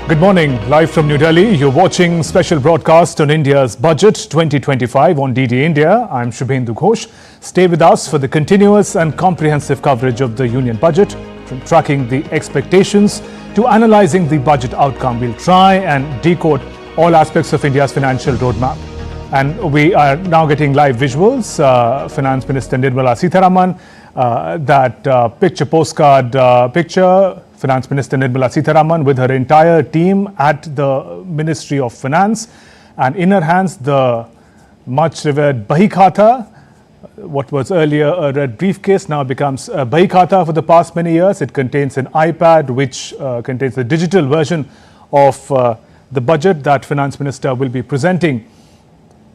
Good morning. Live from New Delhi, you're watching special broadcast on India's Budget 2025 on DD India. I'm Shubhendu Ghosh. Stay with us for the continuous and comprehensive coverage of the Union Budget, from tracking the expectations to analysing the budget outcome. We'll try and decode all aspects of India's financial roadmap. And we are now getting live visuals. Finance Minister Nirmala Sitharaman, that picture postcard picture. Finance Minister Nirmala Sitharaman with her entire team at the Ministry of Finance, and in her hands the much revered Bahi Khata. What was earlier a red briefcase now becomes a Bahi Khata for the past many years. It contains an iPad which contains the digital version of the budget that Finance Minister will be presenting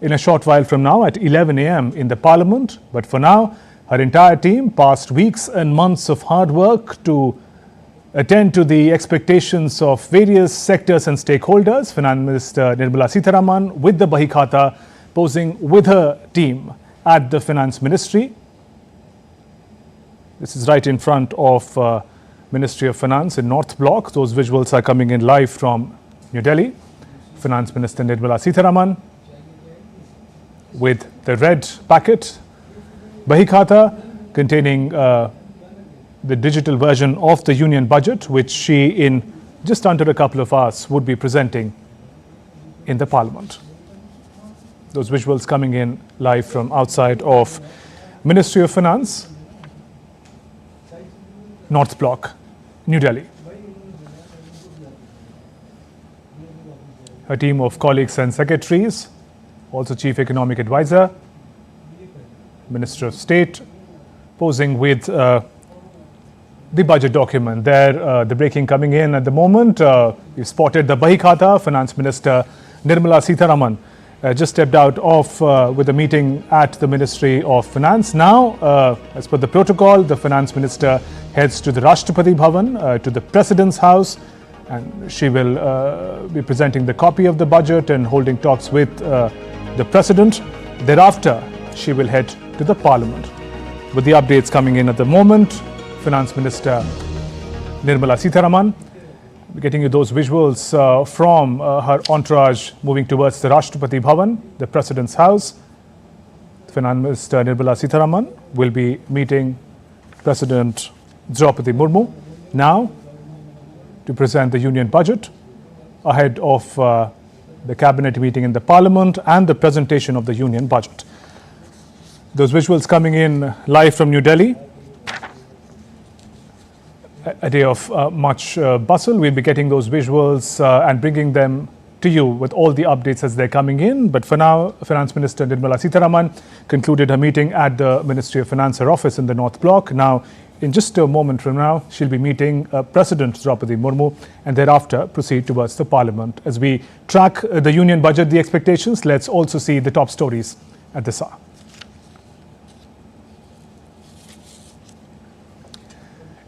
in a short while from now at 11 a.m. in the Parliament. But for now, her entire team passed weeks and months of hard work to attend to the expectations of various sectors and stakeholders. Finance Minister Nirmala Sitharaman with the Bahi Khata posing with her team at the Finance Ministry. This is right in front of Ministry of Finance in North Block. Those visuals are coming in live from New Delhi. Finance Minister Nirmala Sitharaman with the red packet, Bahi Khata containing the digital version of the Union Budget, which she in just under a couple of hours would be presenting in the Parliament. Those visuals coming in live from outside of Ministry of Finance, North Block, New Delhi. Her team of colleagues and secretaries, also Chief Economic Advisor, Minister of State, posing with the budget document. There, the breaking coming in at the moment. We've spotted the Bahi Khata. Finance Minister Nirmala Sitharaman just stepped out of with a meeting at the Ministry of Finance. Now, as per the protocol, the Finance Minister heads to the Rashtrapati Bhavan, to the President's house, and she will be presenting the copy of the budget and holding talks with the President. Thereafter, she will head to the Parliament. With the updates coming in at the moment, Finance Minister Nirmala Sitharaman, getting you those visuals from her entourage moving towards the Rashtrapati Bhavan, the President's house. Finance Minister Nirmala Sitharaman will be meeting President Draupadi Murmu now to present the Union Budget ahead of the Cabinet meeting in the Parliament and the presentation of the Union Budget. Those visuals coming in live from New Delhi. A day of much bustle. We'll be getting those visuals and bringing them to you with all the updates as they're coming in. But for now, Finance Minister Nirmala Sitharaman concluded her meeting at the Ministry of Finance, her office in the North Block. Now, in just a moment from now, she'll be meeting President Draupadi Murmu and thereafter proceed towards the Parliament. As we track the Union Budget, the expectations, let's also see the top stories at this hour.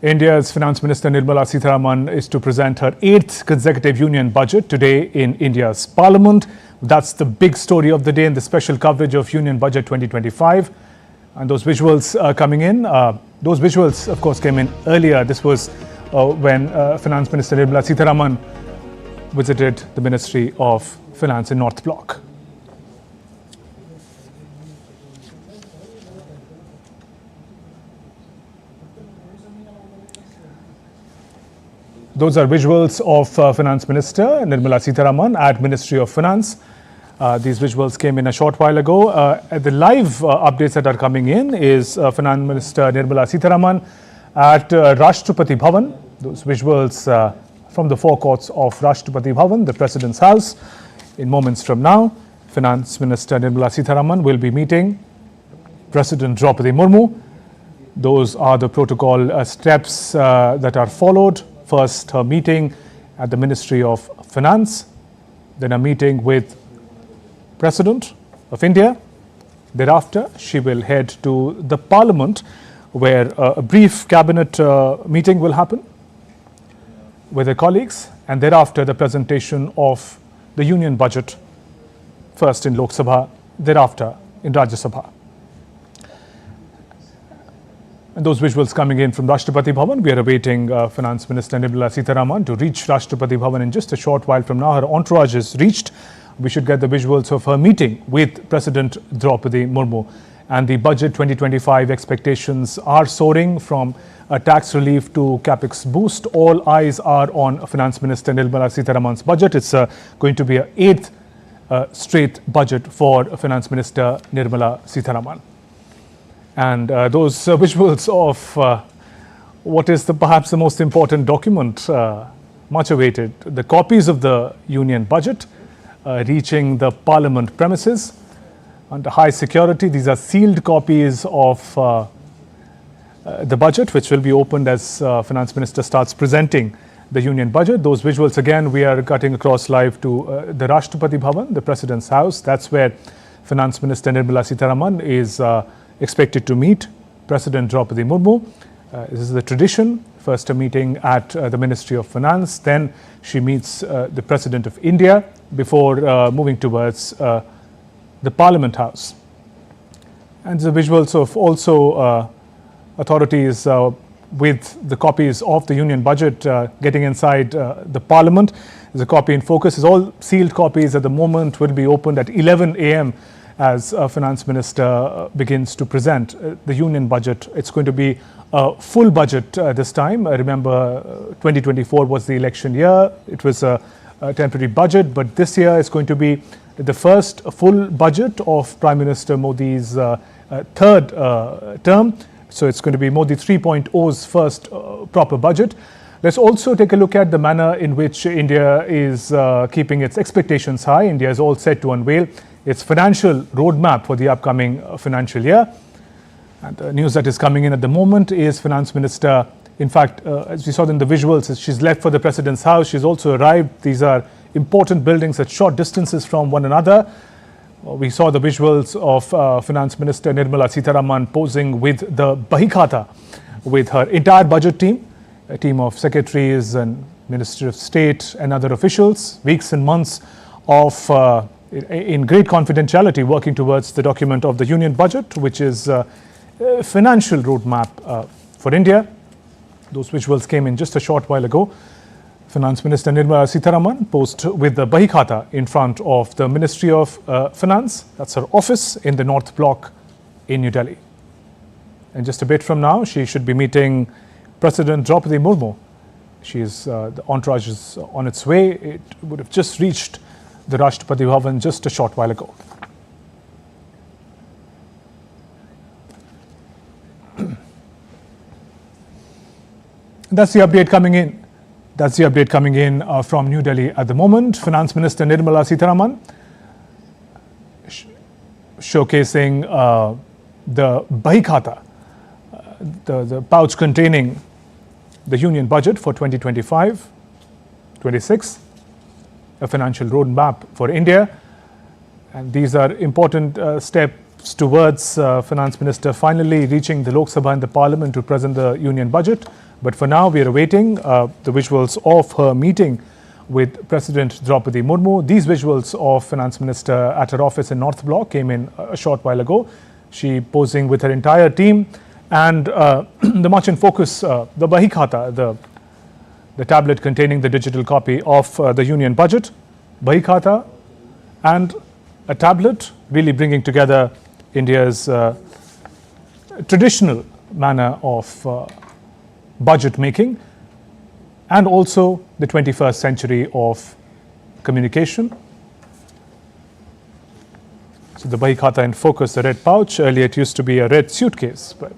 India's Finance Minister Nirmala Sitharaman is to present her 8th consecutive Union Budget today in India's Parliament. That's the big story of the day in the special coverage of Union Budget 2025. And those visuals coming in, those visuals of course came in earlier. This was when Finance Minister Nirmala Sitharaman visited the Ministry of Finance in North Block. Those are visuals of Finance Minister Nirmala Sitharaman at Ministry of Finance. These visuals came in a short while ago. The live updates that are coming in is Finance Minister Nirmala Sitharaman at Rashtrapati Bhavan. Those visuals from the forecourts of Rashtrapati Bhavan, the President's house. In moments from now, Finance Minister Nirmala Sitharaman will be meeting President Draupadi Murmu. Those are the protocol steps that are followed. First, her meeting at the Ministry of Finance, then a meeting with President of India. Thereafter, she will head to the Parliament, where a brief cabinet meeting will happen with her colleagues, and thereafter the presentation of the Union Budget, first in Lok Sabha, thereafter in Rajya Sabha. And those visuals coming in from Rashtrapati Bhavan. We are awaiting Finance Minister Nirmala Sitharaman to reach Rashtrapati Bhavan in just a short while from now. Her entourage has reached. We should get the visuals of her meeting with President Draupadi Murmu. And the budget 2025 expectations are soaring from a tax relief to capex boost. All eyes are on Finance Minister Nirmala Sitharaman's budget. It's going to be an eighth straight budget for Finance Minister Nirmala Sitharaman. And those visuals of what is perhaps the most important document, much awaited, the copies of the Union budget reaching the Parliament premises under high security. These are sealed copies of the budget, which will be opened as Finance Minister starts presenting the Union budget. Those visuals, again, we are cutting across live to the Rashtrapati Bhavan, the President's house. That's where Finance Minister Nirmala Sitharaman is expected to meet President Draupadi Murmu. This is the tradition. First a meeting at the Ministry of Finance, then she meets the President of India before moving towards the Parliament House. And the visuals of also authorities with the copies of the Union budget getting inside the Parliament. There's a copy in focus. It's all sealed copies at the moment, will be opened at 11 a.m. as Finance Minister begins to present the Union budget. It's going to be a full budget this time. Remember, 2024 was the election year. It was a temporary budget, but this year is going to be the first full budget of Prime Minister Modi's third term. So it's going to be Modi 3.0's first proper budget. Let's also take a look at the manner in which India is keeping its expectations high. India is all set to unveil its financial roadmap for the upcoming financial year. And the news that is coming in at the moment is Finance Minister, in fact, as we saw in the visuals, she's left for the President's house. She's also arrived. These are important buildings at short distances from one another. We saw the visuals of Finance Minister Nirmala Sitharaman posing with the Bahikhata with her entire budget team, a team of secretaries and Minister of State and other officials, weeks and months of in great confidentiality working towards the document of the Union budget, which is a financial roadmap for India. Those visuals came in just a short while ago. Finance Minister Nirmala Sitharaman posed with the Bahikhata in front of the Ministry of Finance. That's her office in the North Block in New Delhi. And just a bit from now, she should be meeting President Draupadi Murmu. The entourage is on its way. It would have just reached the Rashtrapati Bhavan just a short while ago. That's the update coming in. That's the update coming in from New Delhi at the moment. Finance Minister Nirmala Sitharaman showcasing the Bahikhata, the pouch containing the Union budget for 2025-26, a financial roadmap for India. And these are important steps towards Finance Minister finally reaching the Lok Sabha and the Parliament to present the Union budget. But for now, we are awaiting the visuals of her meeting with President Draupadi Murmu. These visuals of Finance Minister at her office in North Block came in a short while ago. She posing with her entire team and the much in focus, the Bahikhata, the tablet containing the digital copy of the Union budget, Bahikhata and a tablet, really bringing together India's traditional manner of budget making and also the 21st century of communication. So the Bahikhata in focus, the red pouch. Earlier it used to be a red suitcase, but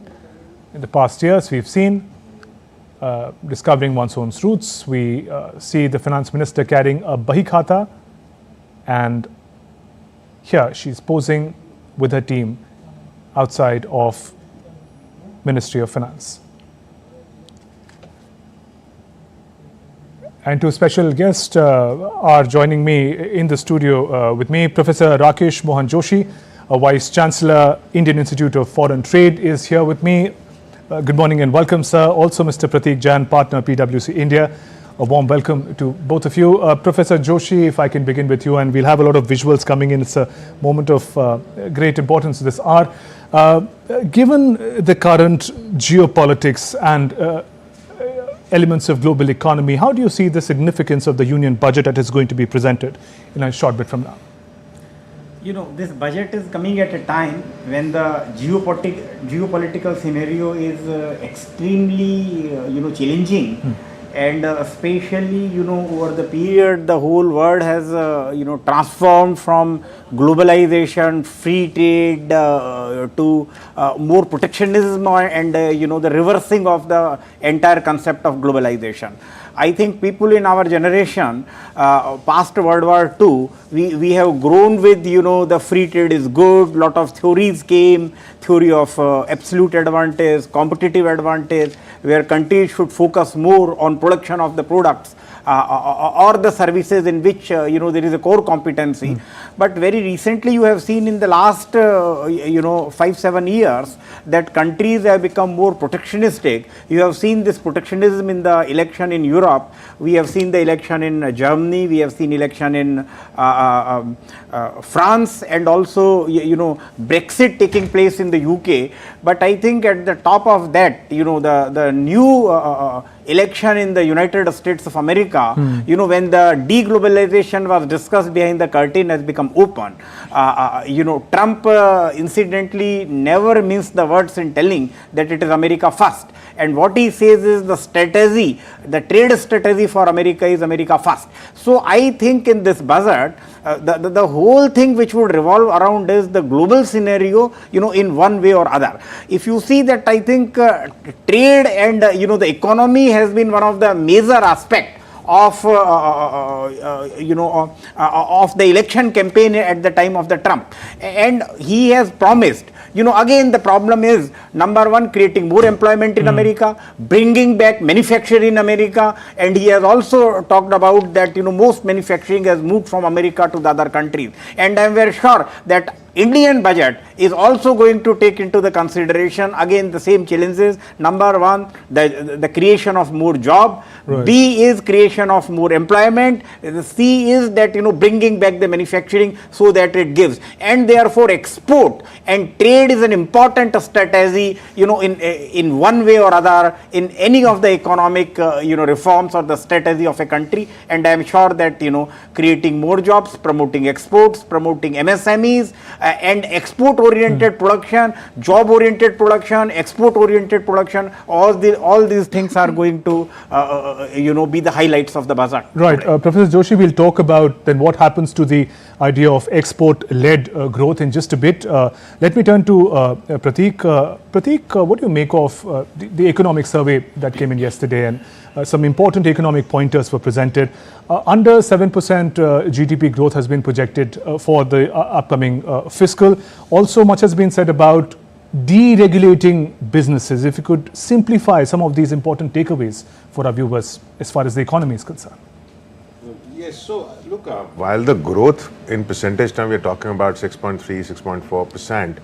in the past years we've seen discovering one's own roots. We see the Finance Minister carrying a Bahikhata, and here she's posing with her team outside of Ministry of Finance. And two special guests are joining me in the studio with me. Professor Rakesh Mohan Joshi, Vice Chancellor, Indian Institute of Foreign Trade, is here with me. Good morning and welcome, sir. Also, Mr. Prateek Jain, partner, PwC India. A warm welcome to both of you. Professor Joshi, if I can begin with you, and we'll have a lot of visuals coming in. It's a moment of great importance this hour. Given the current geopolitics and elements of global economy, how do you see the significance of the union budget that is going to be presented in a short bit from now? You know, this budget is coming at a time when the geopolitical scenario is extremely, challenging. And especially, over the period, the whole world has, transformed from globalization, free trade to more protectionism and, the reversing of the entire concept of globalization. I think people in our generation, past World War II, we have grown with, the free trade is good, lot of theories came, theory of absolute advantage, competitive advantage, where countries should focus more on production of the products or the services in which, there is a core competency. But very recently you have seen in the last, 5-7 years that countries have become more protectionistic. You have seen this protectionism in the election in Europe. We have seen the election in Germany. We have seen election in France, and also, Brexit taking place in the UK. But I think at the top of that, the new election in the United States of America, when the deglobalization was discussed behind the curtain, has become open. Trump incidentally never minced the words in telling that it is America first. And what he says is the strategy, the trade strategy for America is America first. So I think in this budget, the whole thing which would revolve around is the global scenario, in one way or other. If you see that, I think trade and, the economy has been one of the major aspects of of the election campaign at the time of the Trump, and he has promised. Again, the problem is, number one, creating more employment in America, bringing back manufacturing in America, and he has also talked about that, most manufacturing has moved from America to the other countries. And I am very sure that Indian budget is also going to take into the consideration again the same challenges. Number one, the creation of more job. Right. B is creation of more employment. The C is that, bringing back the manufacturing so that it gives. And therefore export and trade is an important strategy, in one way or other in any of the economic, reforms or the strategy of a country. And I am sure that, creating more jobs, promoting exports, promoting MSMEs, and export-oriented production, job-oriented production, export-oriented production, all these things are going to, be the highlights of the budget. Right. Professor Joshi, we'll talk about then what happens to the idea of export-led growth in just a bit. Let me turn to Prateek. Prateek, what do you make of the economic survey that came in yesterday? And some important economic pointers were presented. Under 7% GDP growth has been projected for the upcoming fiscal. Also, much has been said about deregulating businesses. If you could simplify some of these important takeaways for our viewers as far as the economy is concerned. Yes, so look, while the growth in percentage term, we're talking about 6.3, 6.4%,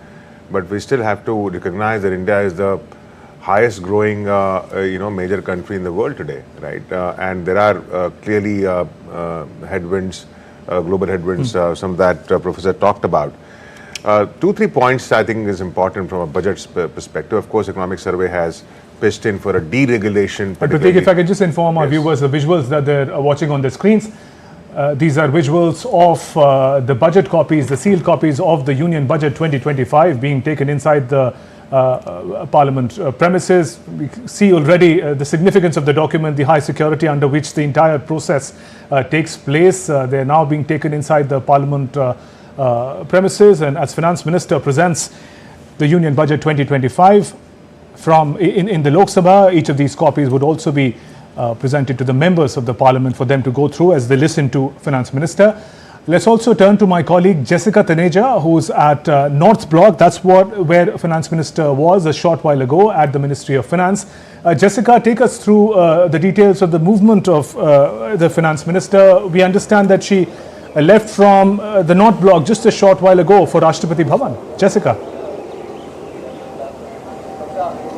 but we still have to recognize that India is the highest growing, major country in the world today, right? And there are clearly headwinds, global headwinds, some that Professor talked about. 2-3 points I think is important from a budget perspective. Of course, economic survey has pitched in for a deregulation. Prateek, if I could just inform our viewers, the visuals that they're watching on the screens, these are visuals of the budget copies, the sealed copies of the Union Budget 2025 being taken inside the Parliament premises. We see already the significance of the document, the high security under which the entire process takes place. They are now being taken inside the Parliament premises, and as Finance Minister presents the Union Budget 2025 from in the Lok Sabha, each of these copies would also be presented to the members of the Parliament for them to go through as they listen to Finance Minister. Let's also turn to my colleague Jessica Taneja, who's at North Block. That's where Finance Minister was a short while ago at the Ministry of Finance. Jessica, take us through the details of the movement of the Finance Minister. We understand that she left from the North Block just a short while ago for Rashtrapati Bhavan. Jessica.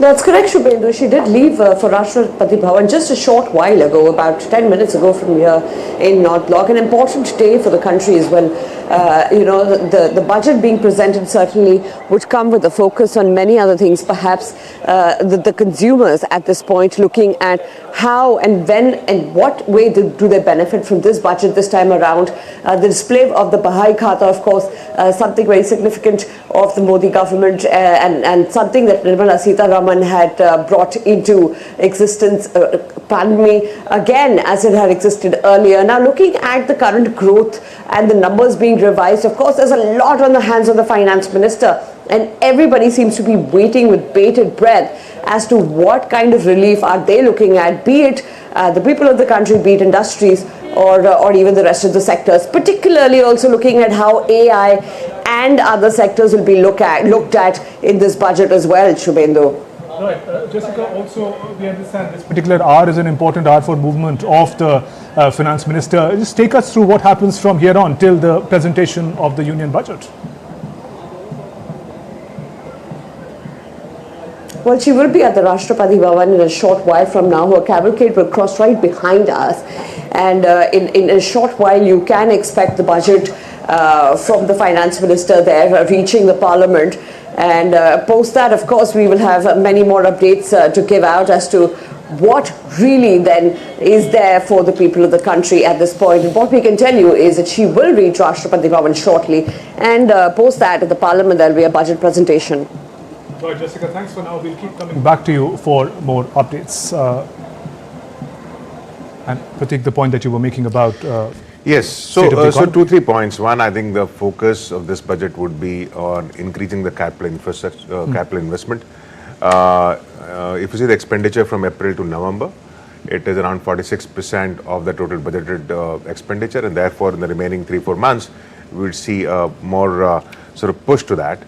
That's correct, Shubhendu. She did leave for Rashtrapati Bhavan just a short while ago, about 10 minutes ago from here in North Block. An important day for the country as well. the budget being presented certainly would come with a focus on many other things, perhaps the consumers at this point looking at how and when and what way do they benefit from this budget this time around. The display of the Bahai Khata, of course, something very significant of the Modi government and something that Nirmala Sitharaman had brought into existence, again as it had existed earlier. Now looking at the current growth and the numbers being revised, of course there's a lot on the hands of the finance minister, and everybody seems to be waiting with bated breath as to what kind of relief are they looking at, be it the people of the country, be it industries or even the rest of the sectors, particularly also looking at how AI and other sectors will be looked at in this budget as well, Shubhendu. Right. Jessica, also we understand this particular hour is an important hour for movement of the finance minister. Just take us through what happens from here on till the presentation of the union budget. Well, she will be at the Rashtrapati Bhavan in a short while from now. Her cavalcade will cross right behind us. And in a short while, you can expect the budget from the finance minister there reaching the parliament. And post that, of course, we will have many more updates to give out as to what really then is there for the people of the country at this point. And what we can tell you is that she will reach Rashtrapati Bhavan shortly. And post that at the parliament, there will be a budget presentation. Right, Jessica, thanks for now. We'll keep coming back to you for more updates. And Pratik, the point that you were making about... Yes, so 2-3 points. One, I think the focus of this budget would be on increasing the capital infrastructure, capital investment. If you see the expenditure from April to November, it is around 46% of the total budgeted expenditure, and therefore in the remaining 3-4 months, we will see more sort of push to that.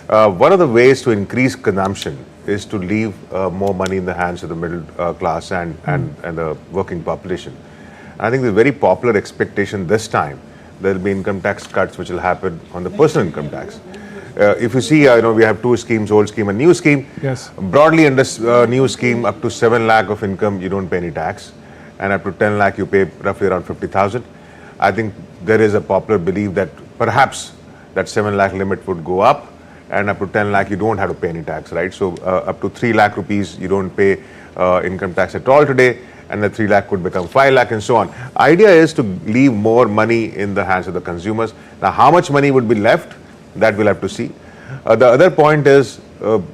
One of the ways to increase consumption is to leave more money in the hands of the middle class and the working population. I think the very popular expectation this time, there will be income tax cuts which will happen on the personal income tax. If you see, we have two schemes, old scheme and new scheme. Yes. Broadly under new scheme, up to 7 lakh of income, you don't pay any tax. And up to 10 lakh, you pay roughly around 50,000. I think there is a popular belief that perhaps that 7 lakh limit would go up, and up to 10 lakh, you don't have to pay any tax, right? So up to 3 lakh rupees, you don't pay income tax at all today, and the 3 lakh could become 5 lakh and so on. Idea is to leave more money in the hands of the consumers. Now, how much money would be left, that we'll have to see. The other point is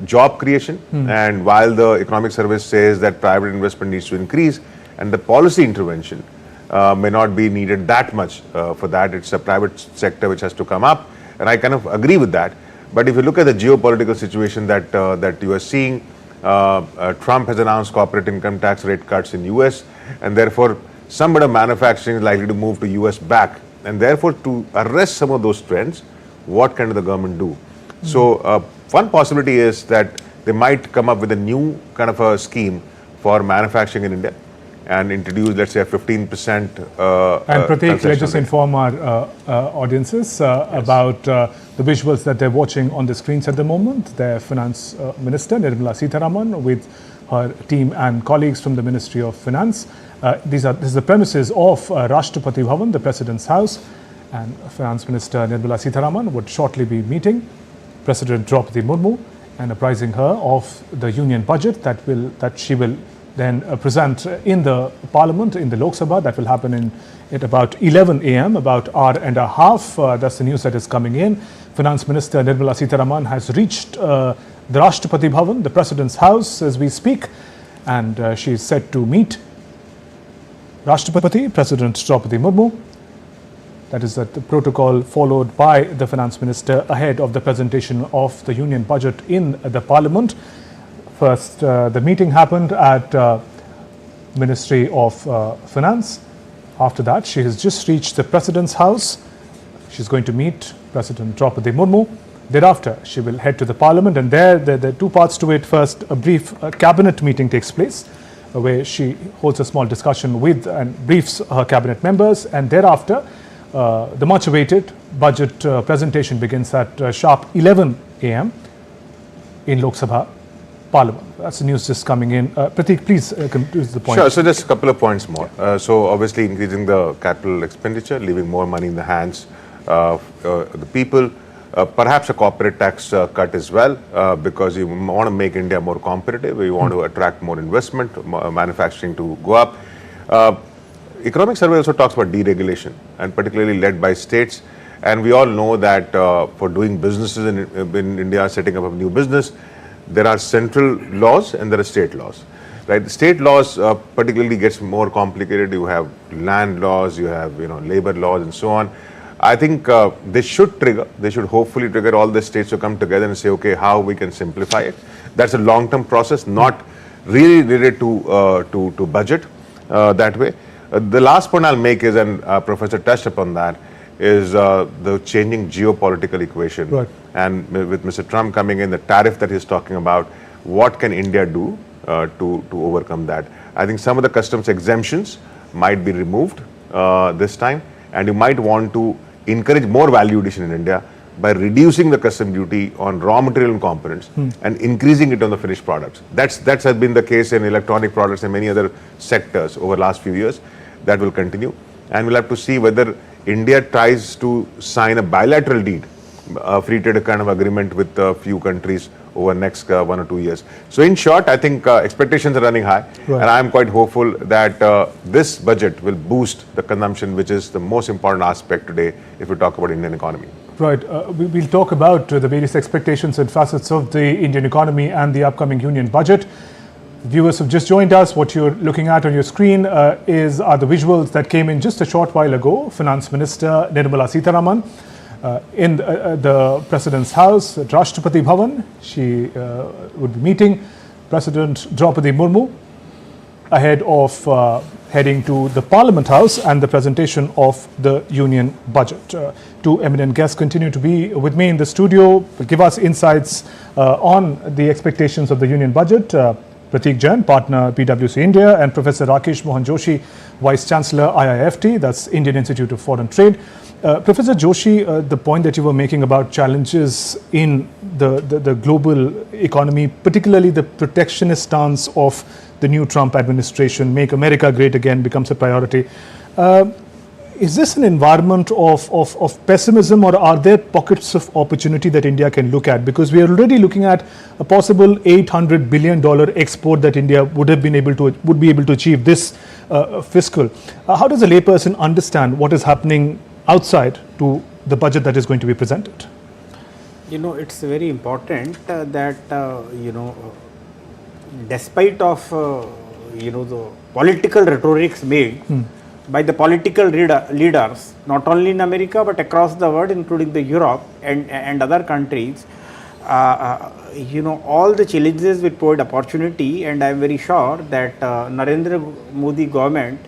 job creation. And while the economic service says that private investment needs to increase, and the policy intervention may not be needed that much for that. It's a private sector which has to come up, and I kind of agree with that. But if you look at the geopolitical situation that you are seeing, Trump has announced corporate income tax rate cuts in US, and therefore some bit of manufacturing is likely to move to US back. And therefore, to arrest some of those trends, what can the government do? So one possibility is that they might come up with a new kind of a scheme for manufacturing in India and introduce, let's say, a 15%. And Pratik, let's just inform our audiences about the visuals that they're watching on the screens at the moment. Their Finance Minister, Nirmala Sitharaman, with her team and colleagues from the Ministry of Finance. This is the premises of Rashtrapati Bhavan, the President's house. And Finance Minister Nirmala Sitharaman would shortly be meeting President Draupadi Murmu and apprising her of the union budget that she will then present in the Parliament, in the Lok Sabha. That will happen at about 11 a.m., about hour and a half. That's the news that is coming in. Finance Minister Nirmala Sitharaman has reached the Rashtrapati Bhavan, the President's house, as we speak, and she is set to meet Rashtrapati, President Draupadi Murmu. That is the protocol followed by the Finance Minister ahead of the presentation of the union budget in the Parliament. First, the meeting happened at Ministry of Finance. After that, she has just reached the President's house. She's going to meet President Draupadi Murmu. Thereafter, she will head to the Parliament, and there are two parts to it. First, a brief cabinet meeting takes place, where she holds a small discussion with and briefs her cabinet members, and thereafter, the much-awaited budget presentation begins at sharp 11 a.m. in Lok Sabha Parliament. That's the news just coming in. Pratik, please come to the point. Sure, so just a couple of points more. So obviously increasing the capital expenditure, leaving more money in the hands the people. Perhaps a corporate tax cut as well, because you want to make India more competitive, you want to attract more investment, manufacturing to go up. Economic survey also talks about deregulation, and particularly led by states. And we all know that for doing businesses in India, setting up a new business, there are central laws and there are state laws. Right? The state laws particularly gets more complicated. You have land laws, you have labor laws, and so on. I think they should hopefully trigger all the states to come together and say, okay, how we can simplify it. That's a long-term process, not really related to budget that way. The last point I'll make is, and Professor touched upon that, is the changing geopolitical equation. Right. And with Mr. Trump coming in, the tariff that he's talking about, what can India do to overcome that? I think some of the customs exemptions might be removed this time, and you might want to encourage more value addition in India by reducing the custom duty on raw material and components and increasing it on the finished products. That's has been the case in electronic products and many other sectors over the last few years. That will continue, and we'll have to see whether India tries to sign a bilateral deal, a free trade kind of agreement with a few countries over the next 1 or 2 years. So in short, I think expectations are running high, Right. and I am quite hopeful that this budget will boost the consumption, which is the most important aspect today if we talk about Indian economy. Right. We'll talk about the various expectations and facets of the Indian economy and the upcoming union budget. Viewers who've just joined us, what you're looking at on your screen are the visuals that came in just a short while ago. Finance Minister Nirmala Sitharaman in the President's house at Rashtrapati Bhavan. She would be meeting President Draupadi Murmu ahead of heading to the Parliament House and the presentation of the Union Budget. Two eminent guests continue to be with me in the studio, will give us insights on the expectations of the Union Budget. Prateek Jain, partner PwC India, and Professor Rakesh Mohan Joshi, Vice Chancellor IIFT, that's Indian Institute of Foreign Trade. Professor Joshi, the point that you were making about challenges in the global economy, particularly the protectionist stance of the new Trump administration, make America great again, becomes a priority. Is this an environment of pessimism, or are there pockets of opportunity that India can look at? Because we are already looking at a possible $800 billion export that India would be able to achieve this fiscal. How does a layperson understand what is happening outside to the budget that is going to be presented? It's very important that despite of the political rhetorics made by the political leaders, not only in America but across the world, including the Europe and other countries, all the challenges will provide opportunity, and I am very sure that Narendra Modi government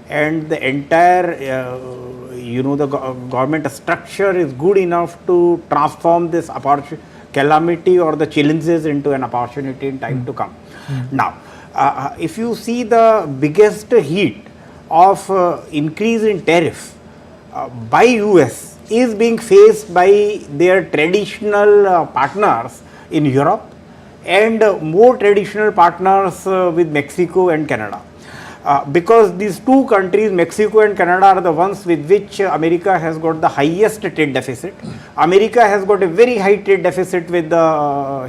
and the entire the government structure is good enough to transform this calamity or the challenges into an opportunity in time to come. Now, if you see the biggest heat of increase in tariff by US is being faced by their traditional partners in Europe and more traditional partners with Mexico and Canada. Because these two countries, Mexico and Canada, are the ones with which America has got the highest trade deficit. America has got a very high trade deficit with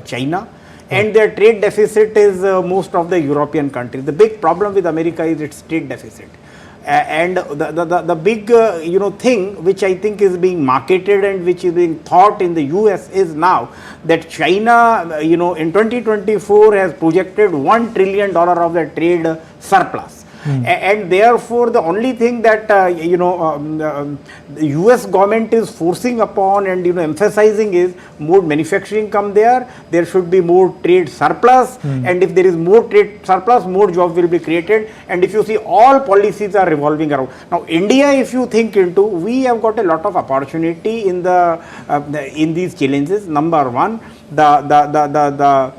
China, and their trade deficit is most of the European countries. The big problem with America is its trade deficit. And the big thing which I think is being marketed and which is being thought in the US is now that China in 2024 has projected $1 trillion of the trade surplus. And therefore the only thing that the US government is forcing upon and emphasizing is more manufacturing come there should be more trade surplus, and if there is more trade surplus, more jobs will be created. And if you see, all policies are revolving around. Now India, if you think into, we have got a lot of opportunity in in these challenges. Number one, the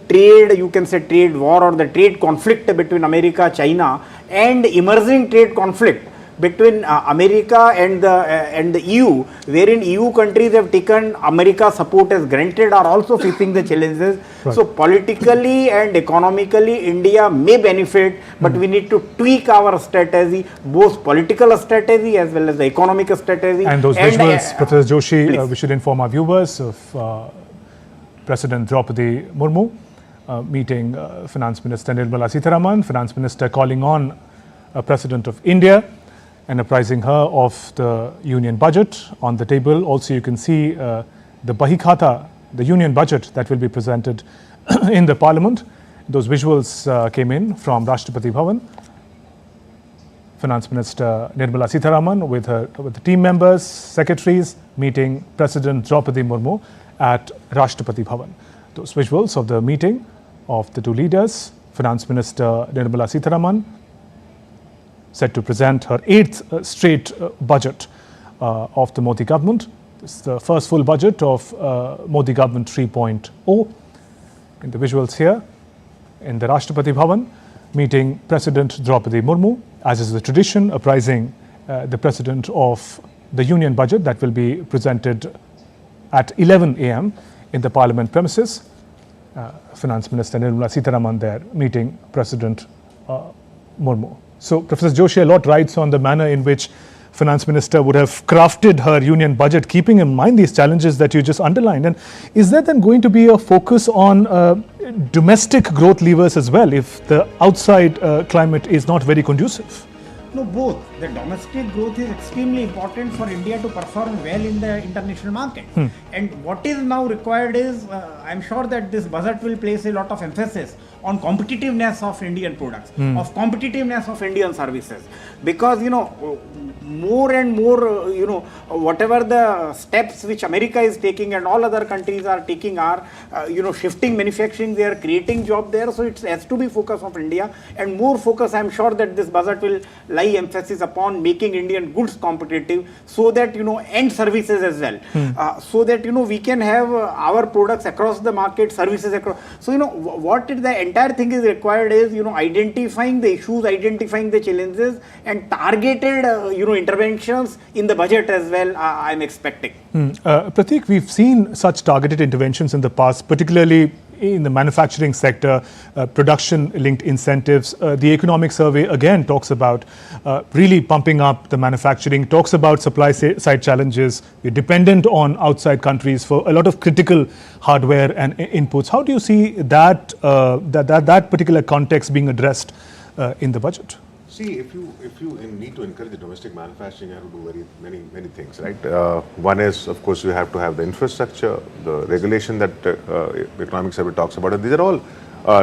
trade, you can say trade war or the trade conflict between America, China, and emerging trade conflict between America and the EU, wherein EU countries have taken America's support as granted, are also facing the challenges. Right. So politically and economically, India may benefit, but we need to tweak our strategy, both political strategy as well as the economic strategy. And those visuals, Professor Joshi, please. we should inform our viewers of President Draupadi Murmu meeting Finance Minister Nirmala Sitharaman, Finance Minister calling on President of India and apprising her of the union budget on the table. Also, you can see the Bahikhata, the union budget that will be presented in the parliament. Those visuals came in from Rashtrapati Bhavan. Finance Minister Nirmala Sitharaman with the team members, secretaries, meeting President Draupadi Murmu at Rashtrapati Bhavan. Those visuals of the meeting of the two leaders, Finance Minister Nirmala Sitharaman set to present her 8th straight budget of the Modi government. This is the first full budget of Modi government 3.0. In the visuals here, in the Rashtrapati Bhavan, meeting President Draupadi Murmu, as is the tradition, apprising the President of the union budget that will be presented at 11 a.m. in the Parliament premises. Finance Minister Nirmala Sitharaman there meeting President Murmu. So, Professor Joshi, a lot rides on the manner in which Finance Minister would have crafted her union budget, keeping in mind these challenges that you just underlined. And is there then going to be a focus on domestic growth levers as well, if the outside climate is not very conducive? No, both. The domestic growth is extremely important for India to perform well in the international market. And what is now required is, I'm sure that this budget will place a lot of emphasis on competitiveness of Indian products, of competitiveness of Indian services. Because, more and more, whatever the steps which America is taking and all other countries are taking are, shifting manufacturing there, creating job there. So it has to be focus of India, and more focus, I'm sure that this budget will lie emphasis upon making Indian goods competitive, so that, and services as well. So that, we can have our products across the market, services across. So, what the entire thing is required is, identifying the issues, identifying the challenges, and targeted, interventions in the budget as well, I'm expecting. Pratik, we've seen such targeted interventions in the past, particularly in the manufacturing sector, production-linked incentives. The economic survey again talks about really pumping up the manufacturing, talks about supply side challenges. We're dependent on outside countries for a lot of critical hardware and inputs. How do you see that that particular context being addressed in the budget? See, if you need to encourage the domestic manufacturing, you have to do many things, right? One is, of course, you have to have the infrastructure, the regulation that economic survey talks about, and these are all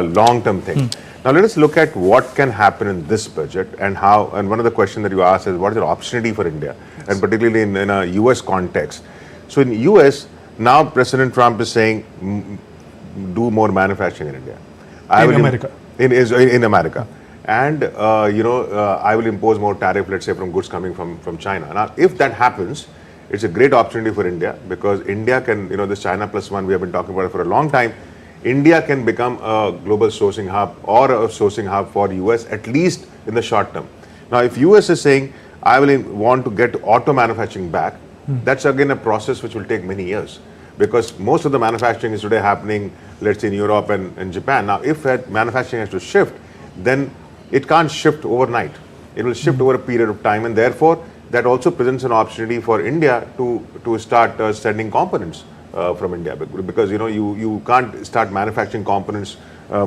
long-term things. Now, let us look at what can happen in this budget and how. And one of the questions that you asked is, what is the opportunity for India, and particularly in a U.S. context. So, in U.S. now, President Trump is saying, do more manufacturing in India. In America. And I will impose more tariff, let's say, from goods coming from China. Now, if that happens, it's a great opportunity for India, because India can, this China plus one, we have been talking about it for a long time. India can become a global sourcing hub or a sourcing hub for US, at least in the short term. Now, if US is saying, I will want to get auto manufacturing back, that's again a process which will take many years, because most of the manufacturing is today happening, let's say, in Europe and Japan. Now, if that manufacturing has to shift, then it can't shift overnight. It will shift over a period of time, and therefore that also presents an opportunity for India to start sending components from India, because you can't start manufacturing components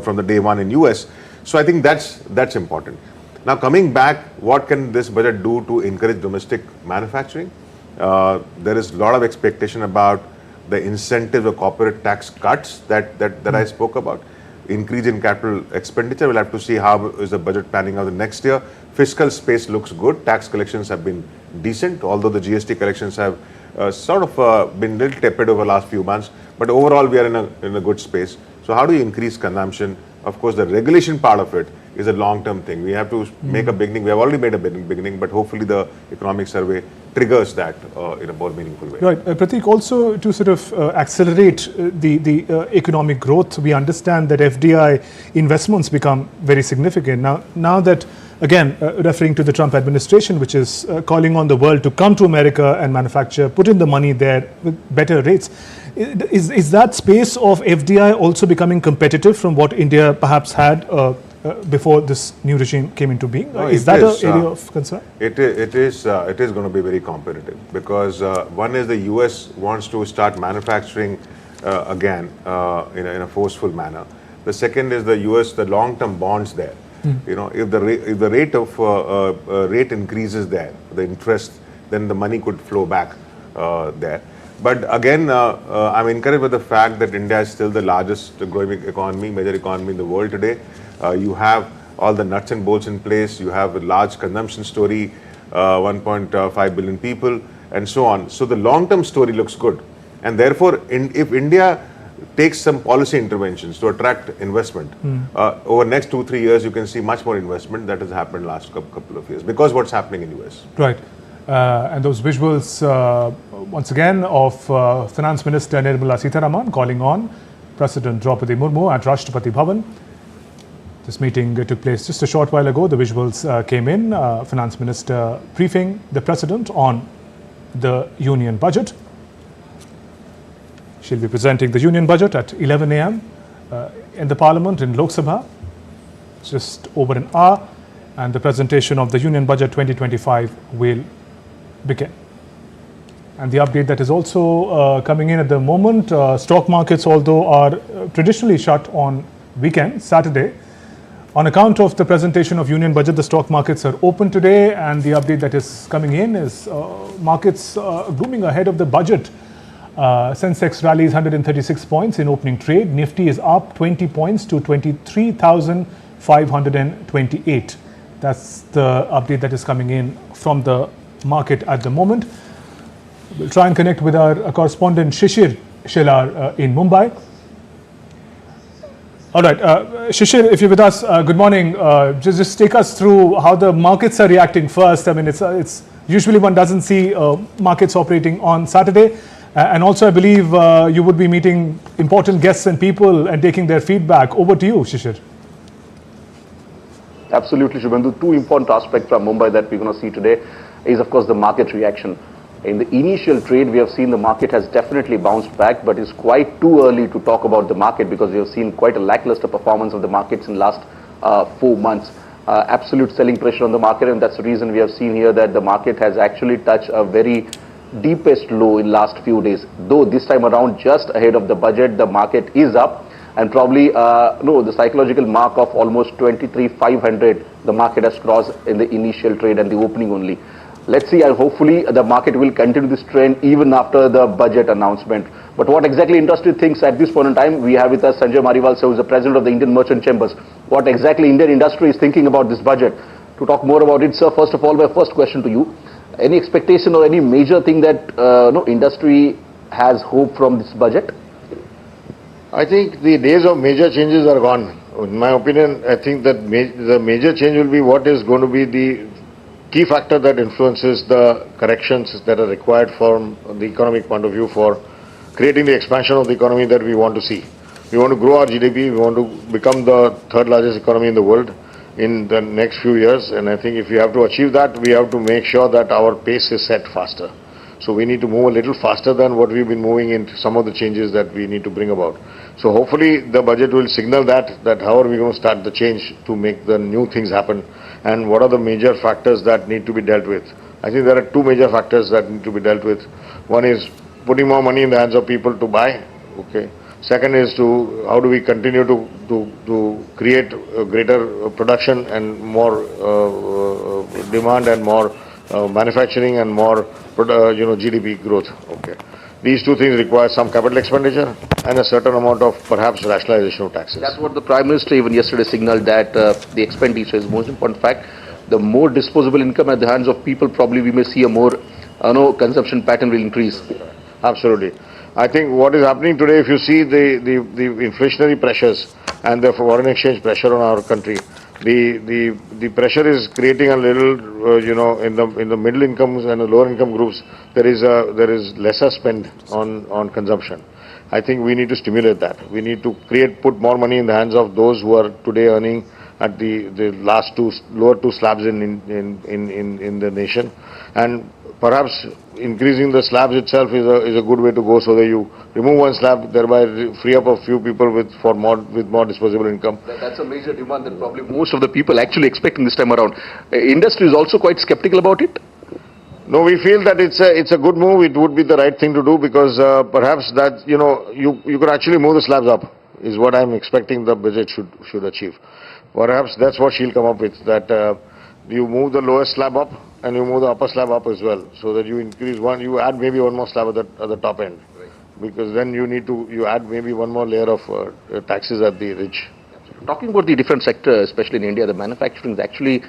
from the day one in US. So I think that's important. Now, coming back, what can this budget do to encourage domestic manufacturing? There is a lot of expectation about the incentives or corporate tax cuts that I spoke about. Increase in capital expenditure. We'll have to see how is the budget planning out the next year. Fiscal space looks good. Tax collections have been decent, although the GST collections have been a little tepid over the last few months. But overall, we are in a good space. So how do you increase consumption? Of course, the regulation part of it is a long-term thing. We have to make a beginning. We have already made a beginning, but hopefully the economic survey triggers that in a more meaningful way. Right. Prateek, also to sort of accelerate the economic growth, we understand that FDI investments become very significant. Now that, again, referring to the Trump administration, which is calling on the world to come to America and manufacture, put in the money there with better rates, is that space of FDI also becoming competitive from what India perhaps had before this new regime came into being? No, is that an area of concern? It is going to be very competitive because one is the US wants to start manufacturing again in a forceful manner. The second is the US, the long-term bonds there. You know, if the rate of rate increases there, the interest, then the money could flow back there. But again, I'm encouraged by the fact that India is still the largest growing economy, major economy in the world today. You have all the nuts and bolts in place. You have a large consumption story, 1.5 billion people, and so on. So the long-term story looks good. And therefore, if India takes some policy interventions to attract investment, over the next 2-3 years, you can see much more investment that has happened last couple of years because what's happening in US. Right. And those visuals, once again, of Finance Minister Nirmala Sitharaman calling on President Draupadi Murmu at Rashtrapati Bhavan. This meeting took place just a short while ago. The visuals came in. Finance Minister briefing the President on the Union Budget. She'll be presenting the Union Budget at 11 a.m. In the Parliament in Lok Sabha, just over an hour. And the presentation of the Union Budget 2025 will begin. And the update that is also coming in at the moment, stock markets, although are traditionally shut on weekend, Saturday, on account of the presentation of Union Budget, the stock markets are open today, and the update that is coming in is markets blooming ahead of the budget. Sensex rallies 136 points in opening trade. Nifty is up 20 points to 23,528. That's the update that is coming in from the market at the moment. We'll try and connect with our correspondent Shishir Shelar in Mumbai. All right, Shishir, if you're with us, good morning. Just take us through how the markets are reacting first. I mean, it's usually one doesn't see markets operating on Saturday. And also, I believe you would be meeting important guests and people and taking their feedback. Over to you, Shishir. Absolutely, Shubhendu. Two important aspects from Mumbai that we're going to see today is, of course, the market reaction. In the initial trade, we have seen the market has definitely bounced back, but it's quite too early to talk about the market because we have seen quite a lackluster performance of the markets in the last 4 months. Absolute selling pressure on the market, and that's the reason we have seen here that the market has actually touched a very deepest low in last few days. Though this time around, just ahead of the budget, the market is up, and probably the psychological mark of almost 23,500 the market has crossed in the initial trade and the opening only. Let's see, hopefully the market will continue this trend even after the budget announcement. But what exactly industry thinks at this point in time, we have with us Sanjay Mariwal, who is the president of the Indian Merchant Chambers. What exactly Indian industry is thinking about this budget? To talk more about it, sir, first of all, my first question to you. Any expectation or any major thing that industry has hope from this budget? I think the days of major changes are gone. In my opinion, I think that the major change will be what is going to be the key factor that influences the corrections that are required from the economic point of view for creating the expansion of the economy that we want to see. We want to grow our GDP, we want to become the third largest economy in the world in the next few years, and I think if we have to achieve that, we have to make sure that our pace is set faster. So we need to move a little faster than what we've been moving into some of the changes that we need to bring about. So hopefully the budget will signal that how are we going to start the change to make the new things happen, and what are the major factors that need to be dealt with. I think there are two major factors that need to be dealt with. One is putting more money in the hands of people to buy. Okay. Second is to how do we continue to create greater production and more demand and more manufacturing and more GDP growth. Okay. These two things require some capital expenditure and a certain amount of perhaps rationalization of taxes. That's what the Prime Minister even yesterday signaled, that the expenditure is the most important fact. The more disposable income at the hands of people, probably we may see a more consumption pattern will increase. Absolutely. I think what is happening today, if you see the inflationary pressures and the foreign exchange pressure on our country, The pressure is creating a little, in the middle incomes and the lower income groups, there is lesser spend on consumption. I think we need to stimulate that. We need to put more money in the hands of those who are today earning at the lower two slabs in the nation, and perhaps increasing the slabs itself is a good way to go, so that you remove one slab, thereby free up a few people with more disposable income. That's a major demand that probably most of the people actually expecting this time around. Industry is also quite skeptical about it. No, we feel that it's a good move. It would be the right thing to do, because perhaps that you could actually move the slabs up, is what I'm expecting the budget should achieve. Perhaps that's what she'll come up with, that you move the lowest slab up and you move the upper slab up as well, so that you increase you add maybe one more slab at the top end, right. Because then you add maybe one more layer of taxes at the rich. Talking about the different sectors, especially in India, the manufacturing is actually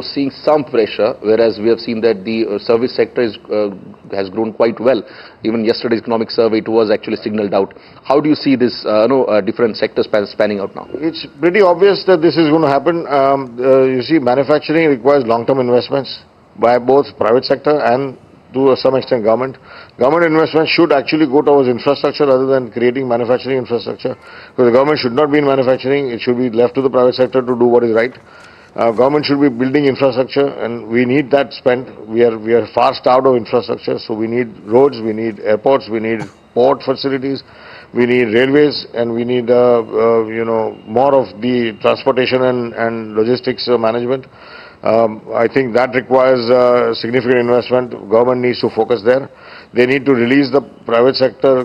seeing some pressure, whereas we have seen that the service sector has grown quite well. Even yesterday's economic survey, it was actually signaled out. How do you see this different sectors spanning out now? It's pretty obvious that this is going to happen. You see, manufacturing requires long-term investments by both private sector and to some extent government. Government investment should actually go towards infrastructure rather than creating manufacturing infrastructure, because the government should not be in manufacturing. It should be left to the private sector to do what is right. Government should be building infrastructure, and we need that spend. We are far starved of infrastructure, so we need roads, we need airports, we need port facilities, we need railways, and we need more of the transportation and logistics management. I think that requires significant investment. Government needs to focus there. They need to release the private sector,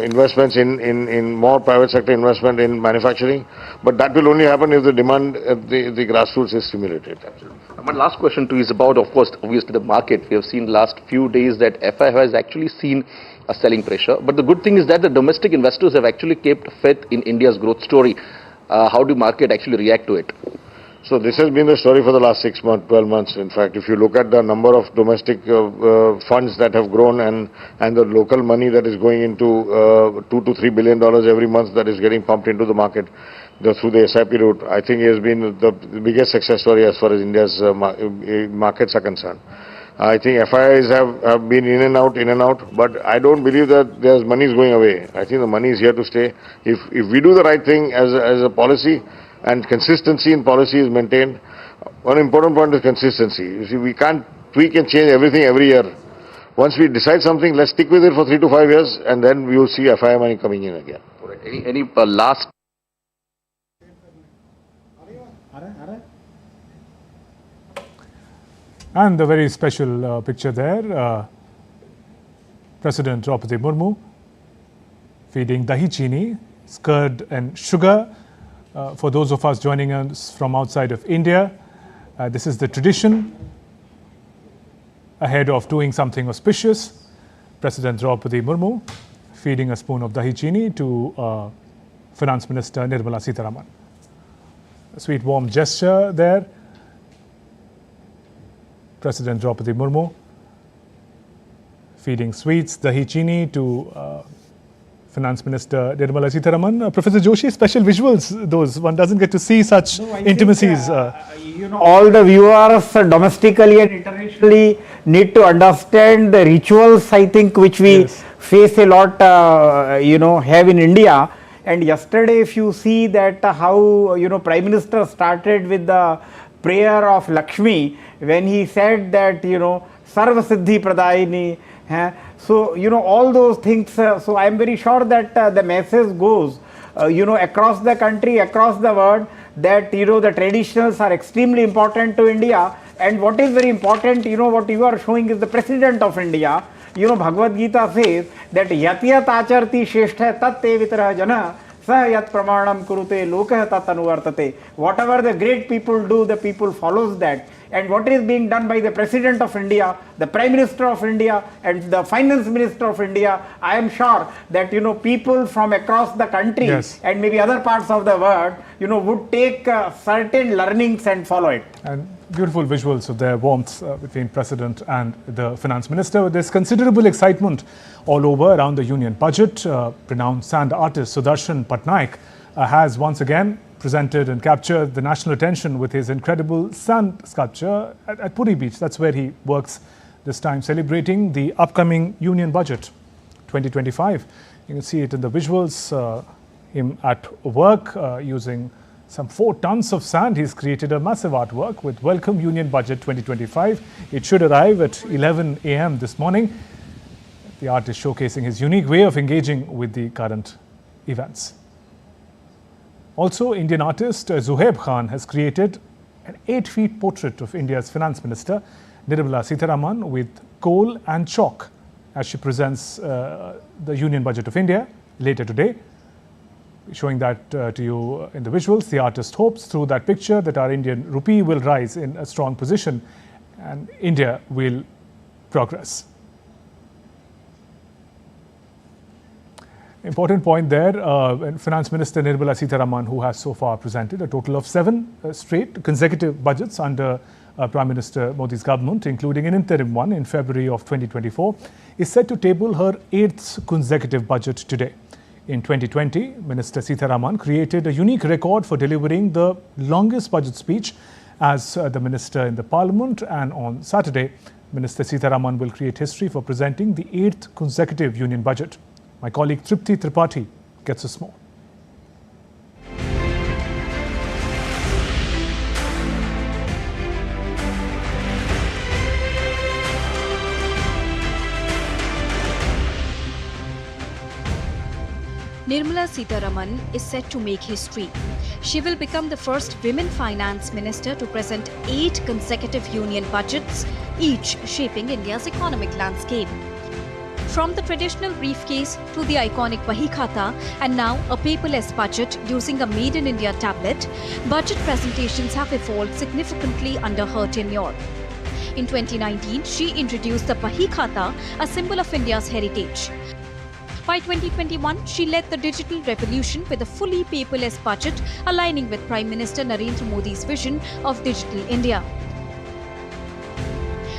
investments in more private sector investment in manufacturing. But that will only happen if the demand at the grassroots is stimulated. Absolutely. My last question to you is about, of course, obviously the market. We have seen last few days that FI has actually seen a selling pressure. But the good thing is that the domestic investors have actually kept faith in India's growth story. How do market actually react to it? So this has been the story for the last 6 months, 12 months. In fact, if you look at the number of domestic funds that have grown and the local money that is going into $2 to $3 billion every month that is getting pumped into the market through the SIP route, I think it has been the biggest success story as far as India's markets are concerned. I think FIIs have been in and out, but I don't believe that there's money is going away. I think the money is here to stay. If we do the right thing as a policy, and consistency in policy is maintained. One important point is consistency. You see, we can't tweak and change everything every year. Once we decide something, let's stick with it for 3 to 5 years, and then we will see FI money coming in again. All right. Any last? And the very special picture there, President Draupadi Murmu feeding dahi chini, curd and sugar. For those of us joining us from outside of India, this is the tradition ahead of doing something auspicious. President Draupadi Murmu feeding a spoon of dahi chini to Finance Minister Nirmala Sitharaman. A sweet warm gesture there. President Draupadi Murmu feeding sweets, dahi chini to Finance Minister Nirmala Sitharaman. Professor Joshi, special visuals, those. One doesn't get to see such intimacies. All the viewers domestically and internationally need to understand the rituals, I think, which we face a lot, have in India. And yesterday, if you see that how, Prime Minister started with the prayer of Lakshmi, when he said that, Sarva Siddhi Pradayini. So, all those things, so I am very sure that the message goes, across the country, across the world, that, the traditionals are extremely important to India. And what is very important, what you are showing is the President of India. Bhagavad Gita says that Yat Yat Acharti Sheshtha Tat Te Vitarah Jana Sah Yat Pramanam Kurute Lokah Tat Anuvartate. Whatever the great people do, the people follows that. And what is being done by the President of India, the Prime Minister of India, and the Finance Minister of India, I am sure that, people from across the country and maybe other parts of the world, would take certain learnings and follow it. And beautiful visuals of their warmth between President and the Finance Minister. There's considerable excitement all over around the Union budget. Renowned sand artist Doordarshan has once again presented and captured the national attention with his incredible sand sculpture at Puri Beach. That's where he works this time, celebrating the upcoming Union Budget 2025. You can see it in the visuals, him at work using some 4 tons of sand. He's created a massive artwork with Welcome Union Budget 2025. It should arrive at 11 a.m. this morning. The art is showcasing his unique way of engaging with the current events. Also, Indian artist Zuhaib Khan has created an 8-feet portrait of India's Finance Minister Nirmala Sitharaman with coal and chalk as she presents the Union Budget of India later today. Showing that to you in the visuals, the artist hopes through that picture that our Indian rupee will rise in a strong position and India will progress. Important point there, Finance Minister Nirmala Sitharaman, who has so far presented a total of 7 straight consecutive budgets under Prime Minister Modi's government, including an interim one in February of 2024, is set to table her 8th consecutive budget today. In 2020, Minister Sitharaman created a unique record for delivering the longest budget speech as the minister in the parliament, and on Saturday, Minister Sitharaman will create history for presenting the 8th consecutive union budget. My colleague Tripti Tripathi gets us more. Nirmala Sitharaman is set to make history. She will become the first women finance minister to present 8 consecutive union budgets, each shaping India's economic landscape. From the traditional briefcase to the iconic Bahi Khata and now a paperless budget using a Made in India tablet, budget presentations have evolved significantly under her tenure. In 2019, she introduced the Bahi Khata, a symbol of India's heritage. By 2021, she led the digital revolution with a fully paperless budget, aligning with Prime Minister Narendra Modi's vision of Digital India.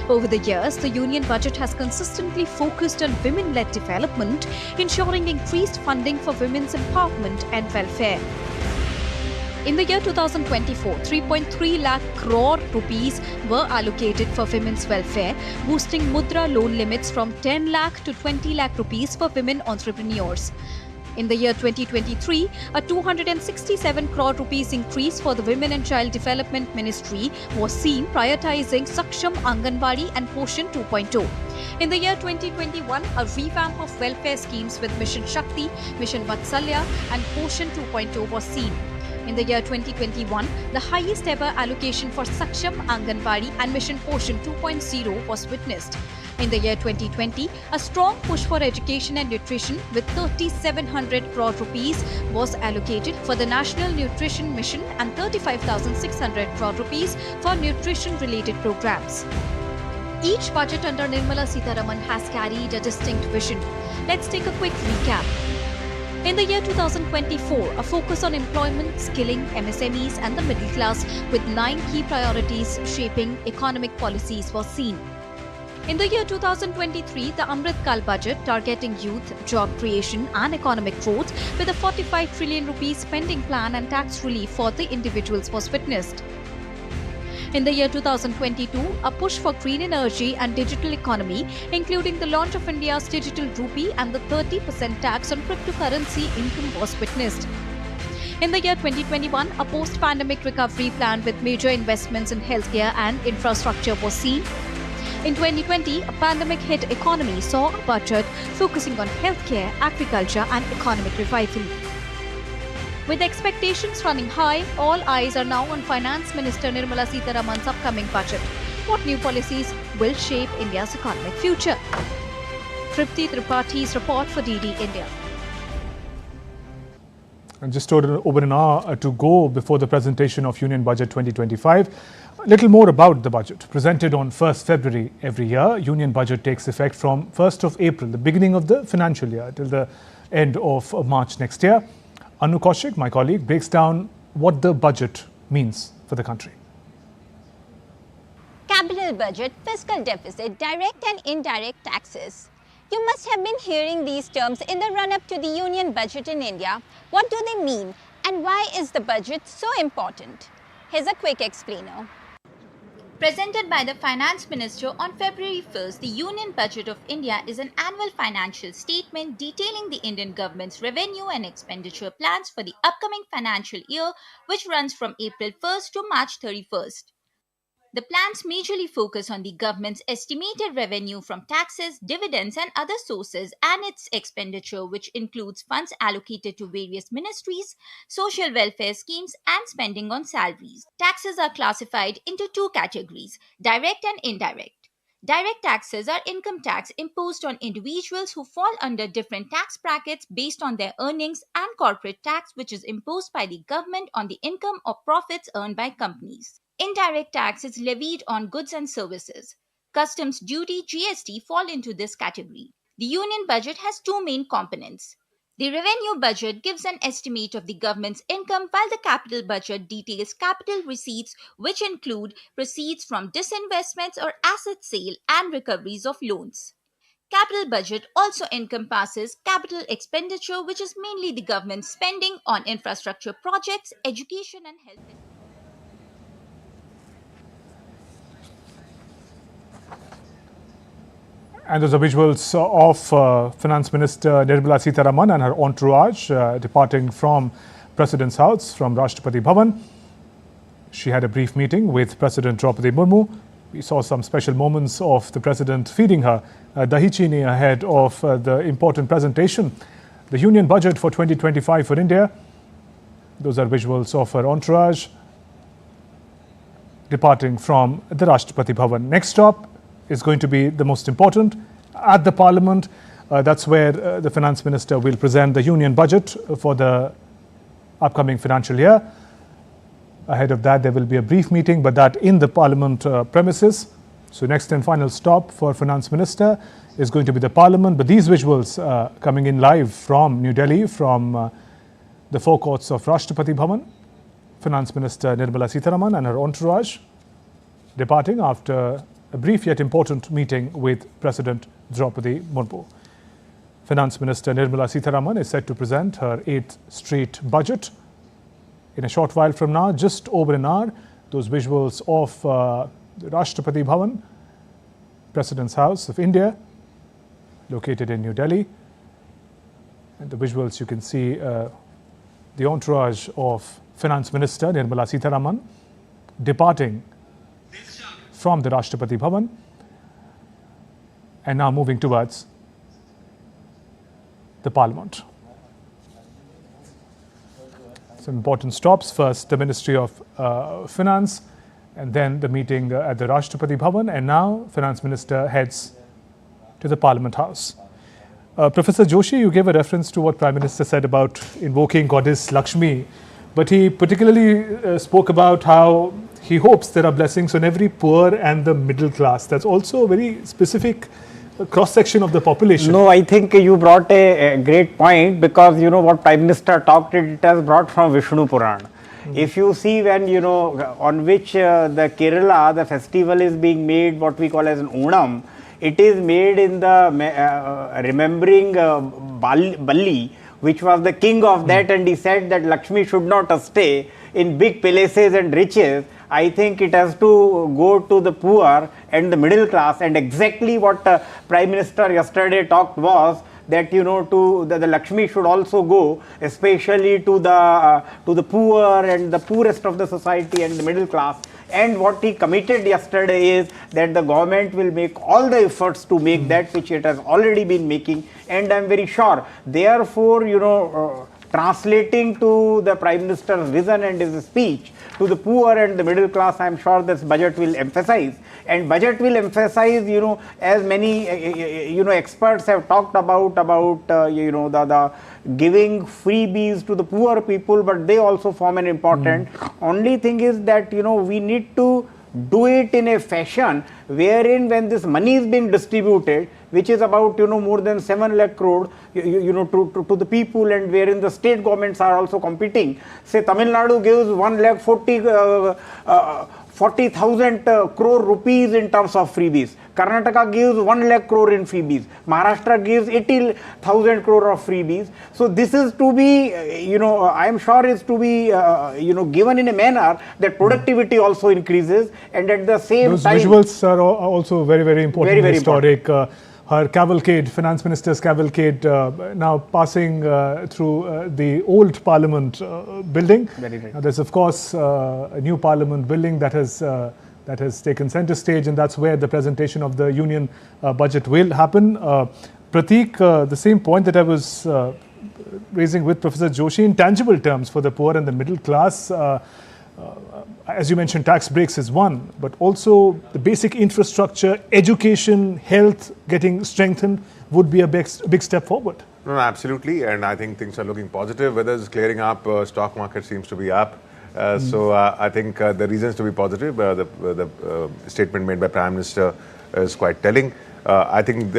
Over the years, the Union Budget has consistently focused on women-led development, ensuring increased funding for women's empowerment and welfare. In the year 2024, 3.3 lakh crore rupees were allocated for women's welfare, boosting Mudra loan limits from 10 lakh to 20 lakh rupees for women entrepreneurs. In the year 2023, a 267 crore rupees increase for the Women and Child Development Ministry was seen, prioritizing Saksham Anganwadi and Poshan 2.0. In the year 2021, a revamp of welfare schemes with Mission Shakti, Mission Vatsalya and Poshan 2.0 was seen. In the year 2021, the highest ever allocation for Saksham Anganwadi and Mission Poshan 2.0 was witnessed. In the year 2020, a strong push for education and nutrition with 3,700 crore rupees was allocated for the National Nutrition Mission and 35,600 crore rupees for nutrition-related programs. Each budget under Nirmala Sitharaman has carried a distinct vision. Let's take a quick recap. In the year 2024, a focus on employment, skilling, MSMEs and the middle class with 9 key priorities shaping economic policies was seen. In the year 2023, the Amrit Kal budget targeting youth, job creation and economic growth with a 45 trillion rupees spending plan and tax relief for the individuals was witnessed. In the year 2022, a push for green energy and digital economy, including the launch of India's digital rupee and the 30% tax on cryptocurrency income was witnessed. In the year 2021, a post-pandemic recovery plan with major investments in healthcare and infrastructure was seen. In 2020, a pandemic-hit economy saw a budget focusing on healthcare, agriculture and economic revival. With expectations running high, all eyes are now on Finance Minister Nirmala Sitharaman's upcoming budget. What new policies will shape India's economic future? Tripti Tripathi's report for DD India. And just over an hour to go before the presentation of Union Budget 2025. A little more about the budget. Presented on 1st February every year, Union Budget takes effect from 1st of April, the beginning of the financial year, till the end of March next year. Anu Kaushik, my colleague, breaks down what the budget means for the country. Capital budget, fiscal deficit, direct and indirect taxes. You must have been hearing these terms in the run-up to the Union Budget in India. What do they mean? And why is the budget so important? Here's a quick explainer. Presented by the Finance Minister on February 1st, the Union Budget of India is an annual financial statement detailing the Indian government's revenue and expenditure plans for the upcoming financial year, which runs from April 1st to March 31st. The plans majorly focus on the government's estimated revenue from taxes, dividends, and other sources, and its expenditure, which includes funds allocated to various ministries, social welfare schemes, and spending on salaries. Taxes are classified into two categories: direct and indirect. Direct taxes are income tax imposed on individuals who fall under different tax brackets based on their earnings, and corporate tax, which is imposed by the government on the income or profits earned by companies. Indirect tax is levied on goods and services. Customs duty, GST, fall into this category. The union budget has two main components. The revenue budget gives an estimate of the government's income, while the capital budget details capital receipts, which include receipts from disinvestments or asset sale and recoveries of loans. Capital budget also encompasses capital expenditure, which is mainly the government's spending on infrastructure projects, education and health. And those are visuals of Finance Minister Nirmala Sitharaman and her entourage departing from President's house, from Rashtrapati Bhavan. She had a brief meeting with President Draupadi Murmu. We saw some special moments of the President feeding her dahi chini ahead of the important presentation, the Union Budget for 2025 for India. Those are visuals of her entourage departing from the Rashtrapati Bhavan. Next stop is going to be the most important, at the Parliament. That's where the Finance Minister will present the Union Budget for the upcoming financial year. Ahead of that, there will be a brief meeting, but that in the Parliament premises. So next and final stop for Finance Minister is going to be the Parliament. But these visuals coming in live from New Delhi, from the forecourts of Rashtrapati Bhavan. Finance Minister Nirmala Sitharaman and her entourage departing after a brief yet important meeting with President Draupadi Murmu. Finance Minister Nirmala Sitharaman is set to present her 8th straight budget in a short while from now, just over an hour. Those visuals of the Rashtrapati Bhavan, President's House of India, located in New Delhi. And the visuals you can see the entourage of Finance Minister Nirmala Sitharaman departing from the Rashtrapati Bhavan and now moving towards the Parliament. Some important stops. First, the Ministry of Finance, and then the meeting at the Rashtrapati Bhavan, and now Finance Minister heads to the Parliament House. Professor Joshi, you gave a reference to what Prime Minister said about invoking Goddess Lakshmi, but he particularly spoke about how he hopes there are blessings on every poor and the middle class. That's also a very specific cross-section of the population. No, I think you brought a great point, because you know what Prime Minister talked, it has brought from Vishnu Puran. If you see, when you know on which the Kerala, the festival is being made, what we call as an Onam, it is made in the remembering Balli, which was the king of that, and he said that Lakshmi should not stay in big palaces and riches. I think it has to go to the poor and the middle class, and exactly what Prime Minister yesterday talked was that you know to the Lakshmi should also go especially to the poor and the poorest of the society and the middle class. And what he committed yesterday is that the government will make all the efforts to make that which it has already been making, and I am very sure. Therefore, you know, translating to the Prime Minister's vision and his speech to the poor and the middle class, I am sure this budget will emphasize. And budget will emphasize, you know, as many you know experts have talked about you know the giving freebies to the poor people, but they also form an important. Only thing is that you know we need to do it in a fashion wherein when this money is being distributed, which is about you know more than 7 lakh crore you know to the people, and wherein the state governments are also competing. Say Tamil Nadu gives 1 lakh 40 40,000 crore rupees in terms of freebies. Karnataka gives 1 lakh crore in freebies. Maharashtra gives 80,000 crore of freebies. So this is to be, I am sure is to be, given in a manner that productivity also increases, and at the same Those time. visuals are also very, very important, Very, very historic. Her cavalcade, Finance Minister's cavalcade, now passing through the old Parliament building. Very right. There's, of course, a new Parliament building that has taken centre stage, and that's where the presentation of the Union budget will happen. Prateek, the same point that I was raising with Professor Joshi, in tangible terms for the poor and the middle class, as you mentioned, tax breaks is one, but also the basic infrastructure, education, health getting strengthened would be a big step forward. No, absolutely, and I think things are looking positive. Weather is clearing up, stock market seems to be up. So I think the reasons to be positive, the statement made by Prime Minister is quite telling. I think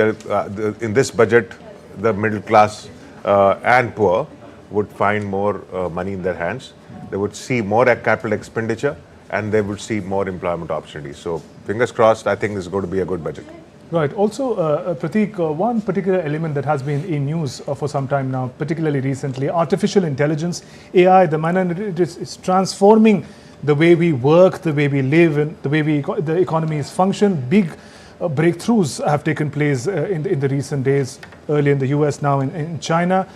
in this budget, the middle class and poor would find more money in their hands. They would see more capital expenditure, and they would see more employment opportunities. So fingers crossed, I think this is going to be a good budget. Right. Also, Prateek, one particular element that has been in news for some time now, particularly recently, artificial intelligence, AI, the manner it is transforming the way we work, the way we live, and the way the economy is function. Big breakthroughs have taken place in the recent days, early in the US, now in China.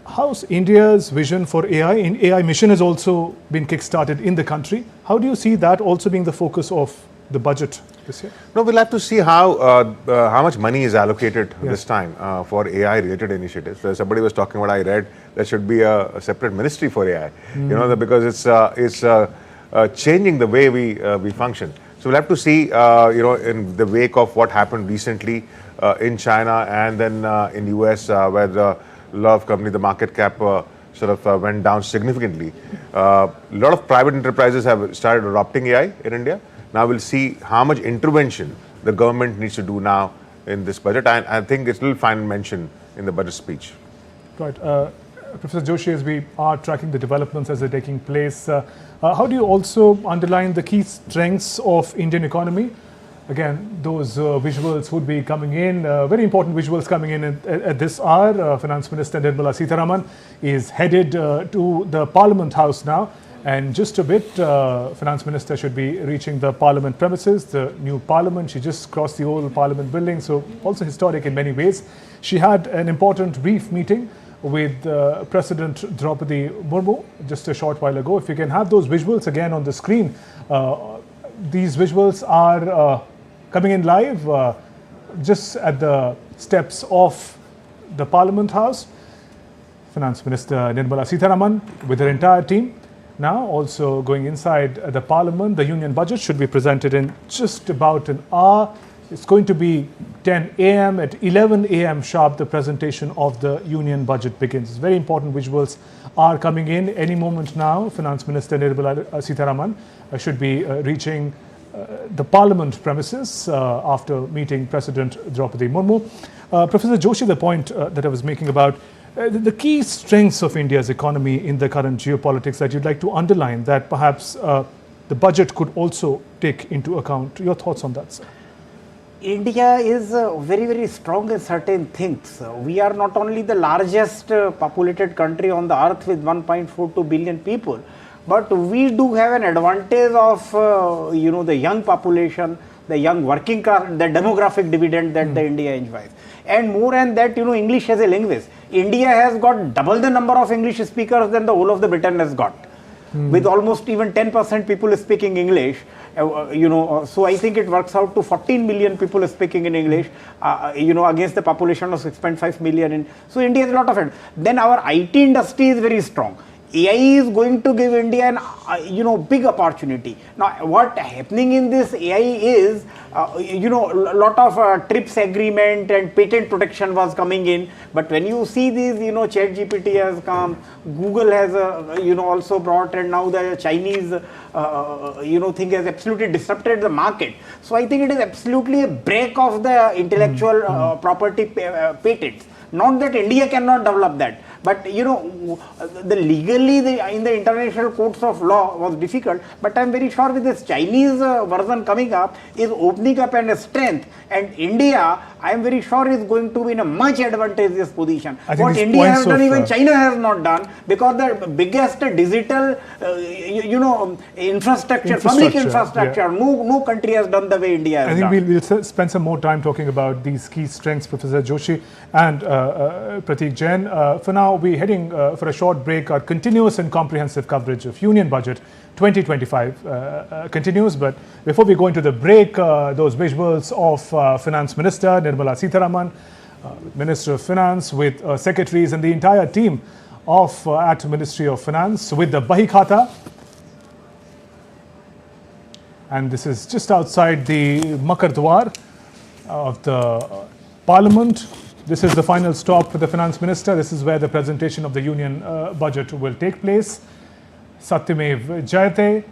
How's India's vision for AI? AI mission has also been kick-started in the country. How do you see that also being the focus of the budget this year? No, we'll have to see how much money is allocated this time for AI-related initiatives. Somebody was talking about, I read, there should be a separate ministry for AI. Because it's changing the way we function. So we'll have to see, in the wake of what happened recently in China and then in US, where a lot of companies, the market cap went down significantly. A lot of private enterprises have started adopting AI in India. Now we'll see how much intervention the government needs to do now in this budget. And I think it will find mention in the budget speech. Right. Professor Joshi, as we are tracking the developments as they're taking place, how do you also underline the key strengths of Indian economy? Again, those visuals would be coming in, very important visuals coming in at this hour. Finance Minister Nirmala Sitharaman is headed to the Parliament House now. And just a bit, Finance Minister should be reaching the Parliament premises, the new Parliament. She just crossed the old Parliament building, so also historic in many ways. She had an important brief meeting with President Draupadi Murmu just a short while ago. If you can have those visuals again on the screen. These visuals are coming in live just at the steps of the Parliament House. Finance Minister Nirmala Sitharaman with her entire team now also going inside the Parliament. The Union budget should be presented in just about an hour. It's going to be 10 a.m. At 11 a.m. sharp, the presentation of the Union budget begins. Very important visuals are coming in any moment now. Finance Minister Nirmala Sitharaman should be reaching the Parliament premises after meeting President Draupadi Murmu. Professor Joshi, the point that I was making about the key strengths of India's economy in the current geopolitics that you'd like to underline, that perhaps the budget could also take into account. Your thoughts on that, sir? India is very, very strong in certain things. We are not only the largest populated country on the earth with 1.42 billion people, but we do have an advantage of, the young population, the young working class, the demographic dividend that the India enjoys. And more than that, English as a language. India has got double the number of English speakers than the whole of the Britain has got. With almost even 10% people speaking English. So I think it works out to 14 million people speaking in English, against the population of 6.5 million. So India has a lot of it. Then our IT industry is very strong. AI is going to give India an, big opportunity. Now, what happening in this AI is, lot of TRIPS agreement and patent protection was coming in. But when you see these, ChatGPT has come, Google has, also brought, and now the Chinese, thing has absolutely disrupted the market. So I think it is absolutely a break of the intellectual property patents. Not that India cannot develop that, But the legally in the international courts of law was difficult. But I'm very sure with this Chinese version coming up is opening up and strength, and India, I am very sure is going to be in a much advantageous position. What India has done, even China has not done, because the biggest digital, infrastructure, public infrastructure, no country has done the way India has done. I think we'll spend some more time talking about these key strengths, Professor Joshi and Prateek Jain. For now, we're heading for a short break. Our continuous and comprehensive coverage of Union Budget 2025 continues. But before we go into the break, those visuals of Finance Minister Nirmala Sitharaman, Minister of Finance, with secretaries and the entire team of at Ministry of Finance with the Bahi Khata. And this is just outside the Makar Dwar of the Parliament. This is the final stop for the Finance Minister. This is where the presentation of the Union Budget will take place. Satyamev Jayate.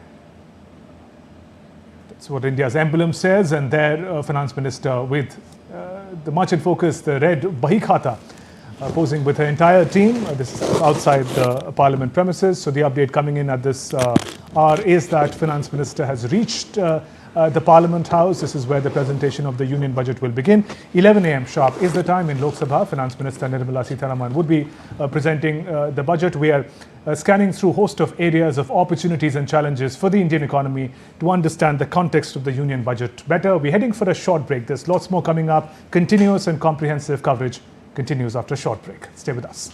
That's what India's emblem says. And there, Finance Minister with the much in focus, the red Bahi Khata, posing with her entire team. This is outside the Parliament premises. So the update coming in at this hour is that Finance Minister has reached the Parliament House. This is where the presentation of the Union Budget will begin. 11 a.m. sharp is the time in Lok Sabha. Finance Minister Nirmala Sitharaman would be presenting the budget. We are scanning through a host of areas of opportunities and challenges for the Indian economy to understand the context of the Union Budget better. We're heading for a short break. There's lots more coming up. Continuous and comprehensive coverage continues after a short break. Stay with us.